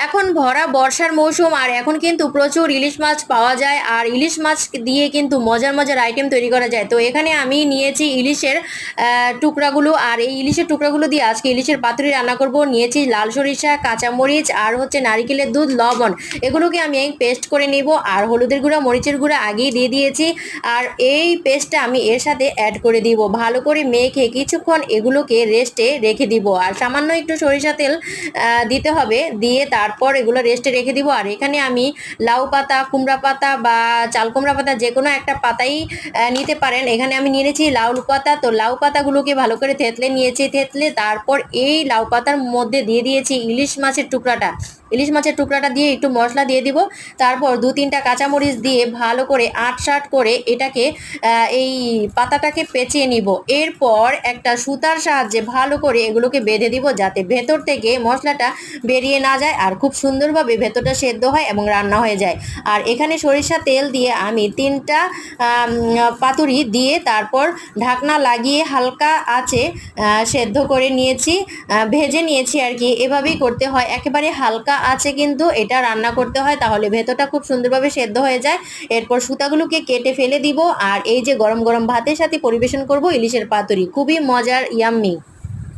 এখন ভরা বর্ষার মৌসুম আর এখন কিন্তু প্রচুর ইলিশ মাছ পাওয়া যায় আর ইলিশ মাছ দিয়ে কিন্তু মজার মজার আইটেম তৈরি করা যায়। তো এখানে আমি নিয়েছি ইলিশের টুকরাগুলো আর এই ইলিশের টুকরাগুলো দিয়ে আজকে ইলিশের পাতুরি রান্না করব। নিয়েছি লাল সরিষা, কাঁচামরিচ আর হচ্ছে নারিকেলের দুধ, লবণ, এগুলোকে আমি পেস্ট করে নিব। আর হলুদের গুঁড়া, মরিচের গুঁড়া আগেই দিয়ে দিয়েছি। আর এই পেস্টটা আমি এর সাথে অ্যাড করে দিব, ভালো করে মেখে কিছুক্ষণ এগুলোকে রেস্টে রেখে দিব। আর সামান্য একটু সরিষা তেল দিতে হবে, দিয়ে তারপর এগুলো রেস্টে রেখে দিব। আর এখানে আমি লাউ পাতা, কুমড়া পাতা বা চাল কুমড়া পাতা যে কোনো একটা পাতাই নিতে পারেন। এখানে আমি নিয়েছি লাউ পাতা। তো লাউ পাতাগুলোকে ভালো করে থেতলে নিয়েছি, থেতলে তারপর এই লাউ পাতার মধ্যে দিয়ে দিয়েছি ইলিশ মাছের টুকরাটা। ইলিশ মাছের টুকরাটা দিয়ে একটু মশলা দিয়ে দিব, তারপর 2-3টা কাঁচামরিচ দিয়ে ভালো করে আটসাট করে এটাকে এই পাতাটাকে পেঁচিয়ে নিব। এরপর একটা সুতার সাহায্যে ভালো করে এগুলোকে বেঁধে দিব, যাতে ভেতর থেকে মশলাটা বেরিয়ে না যায় আর খুব সুন্দরভাবে ভেতরটা সেদ্ধ হয় এবং রান্না হয়ে যায়। আর এখানে সরিষা তেল দিয়ে আমি 3টা পাতুরি দিয়ে তারপর ঢাকনা লাগিয়ে হালকা আঁচে সেদ্ধ করে নিয়েছি, ভেজে নিয়েছি আর কি। এভাবেই করতে হয়, একেবারে হালকা আঁচে কিন্তু এটা রান্না করতে হয়, তাহলে ভেতরটা খুব সুন্দরভাবে সেদ্ধ হয়ে যায়। এরপর সুতাগুলোকে কেটে ফেলে দিব আর এই যে গরম গরম ভাতের সাথে পরিবেশন করব ইলিশের পাতুরি, খুবই মজার, ইয়াম্মি।